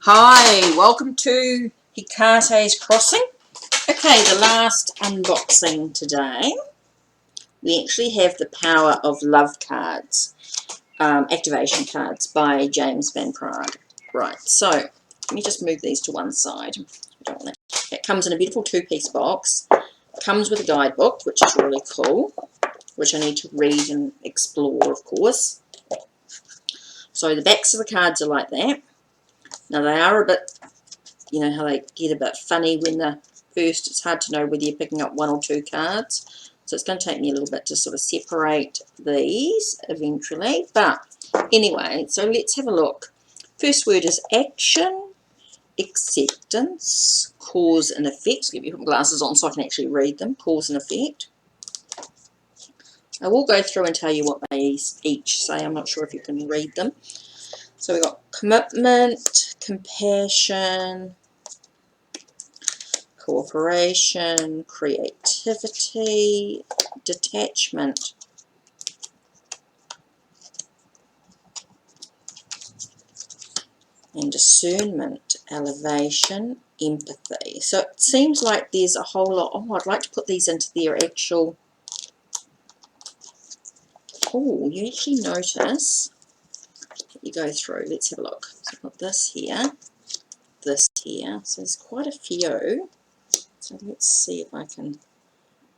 Hi, welcome to HeKate's Crossing. Okay, the last unboxing today. We actually have the Power of Love cards, activation cards by James Van Praagh. Right, so let me just move these to one side. I don't want that. It comes in a beautiful two-piece box. It comes with a guidebook, which is really cool, which I need to read and explore, of course. So the backs of the cards are like that. Now they are a bit, you know how they get a bit funny when they're first. It's hard to know whether you're picking up one or two cards. So it's going to take me a little bit to sort of separate these eventually. But anyway, so let's have a look. First word is action, acceptance, cause and effect. Let me put my glasses on so I can actually read them. Cause and effect. I will go through and tell you what they each say. I'm not sure if you can read them. So we've got commitment, compassion, cooperation, creativity, detachment, and discernment, elevation, empathy. So it seems like there's a whole lot. Oh, I'd like to put these into their actual. Oh, you actually notice. You go through. Let's have a look. So I've got this here, this here. So there's quite a few. So let's see if I can.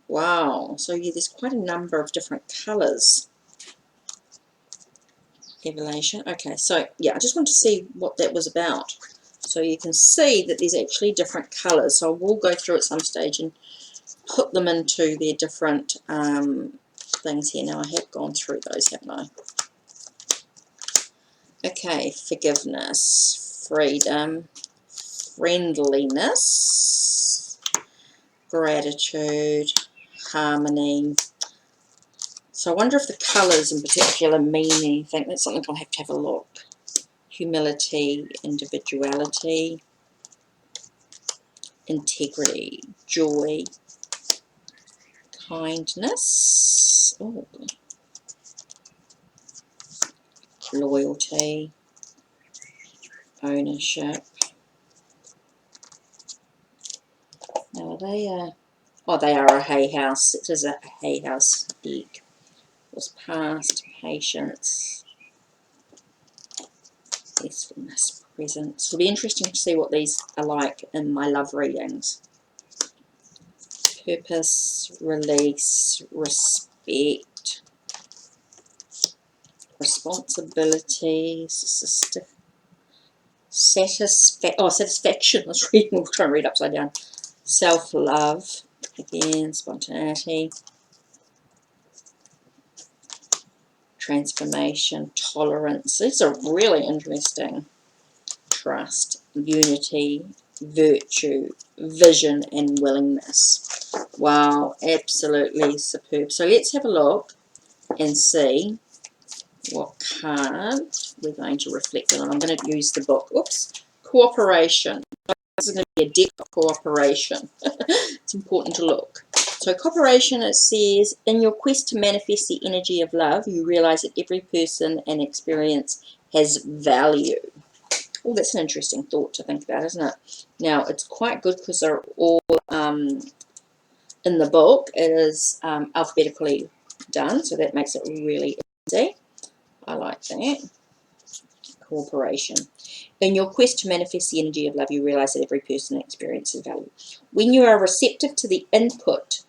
Wow. So yeah, there's quite a number of different colours. Evolution. Okay, so yeah, I just want to see what that was about. So you can see that there's actually different colours. So we'll go through at some stage and put them into their different things here. Now I have gone through those, haven't I? Okay, forgiveness, freedom, friendliness, gratitude, harmony. So I wonder if the colours in particular mean anything. That's something I'll have to have a look. Humility, individuality, integrity, joy, kindness, oh, loyalty, ownership. Now they are, oh, they are a hay house. It is a hay house egg. Was past, patience, peacefulness, presence. It'll be interesting to see what these are like in my love readings. Purpose, release, respect, responsibility, satisfaction. I was reading, trying to read upside down. Self-love, again, spontaneity, transformation, tolerance. These are really interesting. Trust, unity, virtue, vision, and willingness. Wow, absolutely superb. So let's have a look and see what card we're going to reflect on. I'm going to use the book. Oops, cooperation. This is going to be a deck of cooperation. It's important to look. So cooperation, it says, in your quest to manifest the energy of love, you realize that every person and experience has value. Oh, that's an interesting thought to think about, isn't it? Now, it's quite good because they're all in the book. It is alphabetically done, so that makes it really easy. I like that. Cooperation. In your quest to manifest the energy of love, you realize that every person experiences value. When you are receptive to the input,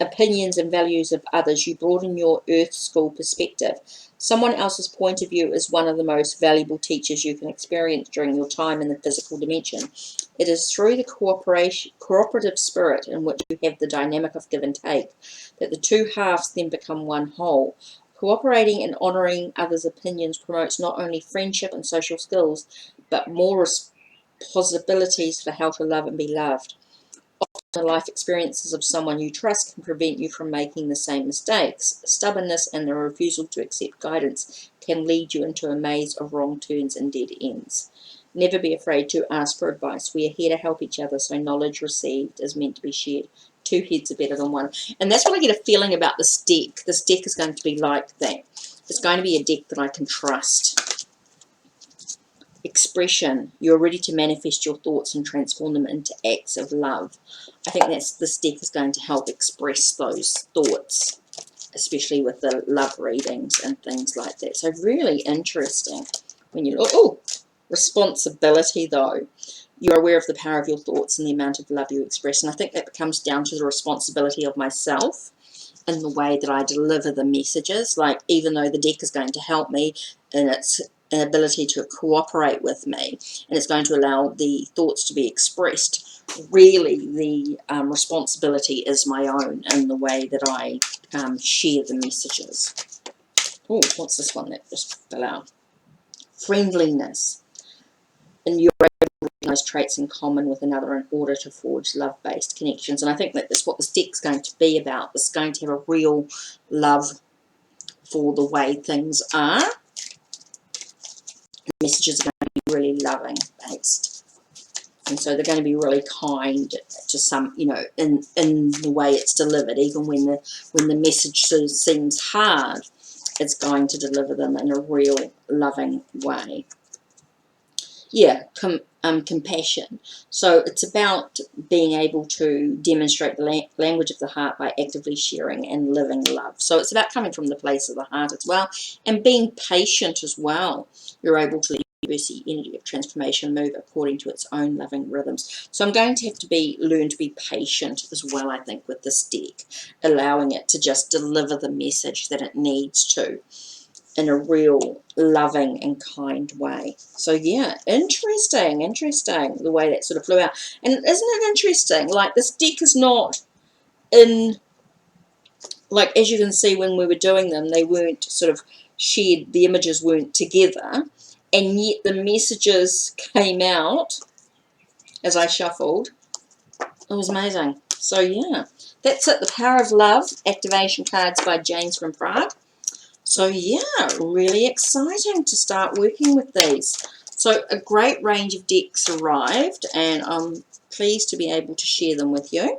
opinions, and values of others, you broaden your Earth School perspective. Someone else's point of view is one of the most valuable teachers you can experience during your time in the physical dimension. It is through the cooperative spirit in which you have the dynamic of give and take that the two halves then become one whole. Cooperating and honoring others' opinions promotes not only friendship and social skills, but more possibilities for how to love and be loved. The life experiences of someone you trust can prevent you from making the same mistakes. Stubbornness and the refusal to accept guidance can lead you into a maze of wrong turns and dead ends. Never be afraid to ask for advice. We are here to help each other, so knowledge received is meant to be shared. Two heads are better than one. And that's what I get a feeling about this deck. This deck is going to be like that. It's going to be a deck that I can trust. expression. You're ready to manifest your thoughts and transform them into acts of love. I think this deck is going to help express those thoughts, especially with the love readings and things like that. So really interesting when you look. Oh, responsibility though. You're aware of the power of your thoughts and the amount of love you express. And I think that comes down to the responsibility of myself in the way that I deliver the messages. Like, even though the deck is going to help me in its ability to cooperate with me, and it's going to allow the thoughts to be expressed, really the responsibility is my own in the way that I share the messages. Oh, what's this one that just fell out? Friendliness. And you're able to recognize traits in common with another in order to forge love-based connections. And I think that that's what this deck's going to be about. It's going to have a real love for the way things are. The messages are going to be really loving based. And so they're going to be really kind to some, you know, in the way it's delivered. Even when the message seems hard, it's going to deliver them in a real loving way. Yeah, compassion. So it's about being able to demonstrate the language of the heart by actively sharing and living love. So it's about coming from the place of the heart as well, and being patient as well. You're able to let the universal energy of transformation move according to its own loving rhythms. So I'm going to have to learn to be patient as well, I think, with this deck, allowing it to just deliver the message that it needs to, in a real loving and kind way. So yeah, interesting the way that sort of flew out. And isn't it interesting, like, this deck is not in, like, as you can see when we were doing them, they weren't sort of shared, the images weren't together, and yet the messages came out as I shuffled. It was amazing. So yeah, that's it. The Power of Love activation cards by James from Praagh. So yeah, really exciting to start working with these. So a great range of decks arrived, and I'm pleased to be able to share them with you.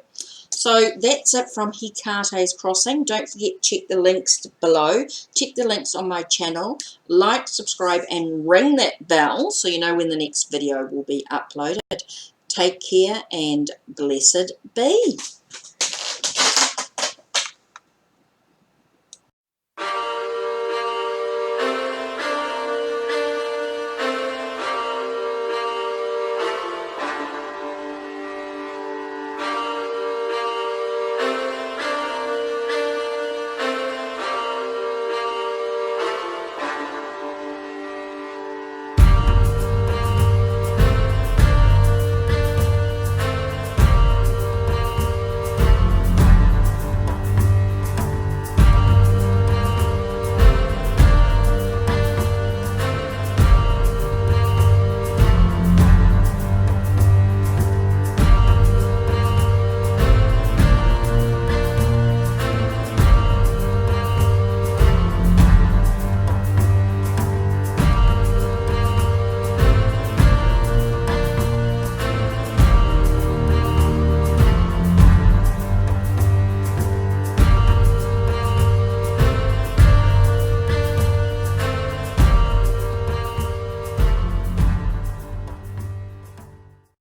So that's it from HeKate's Crossing. Don't forget, check the links below. Check the links on my channel. Like, subscribe, and ring that bell so you know when the next video will be uploaded. Take care and blessed be.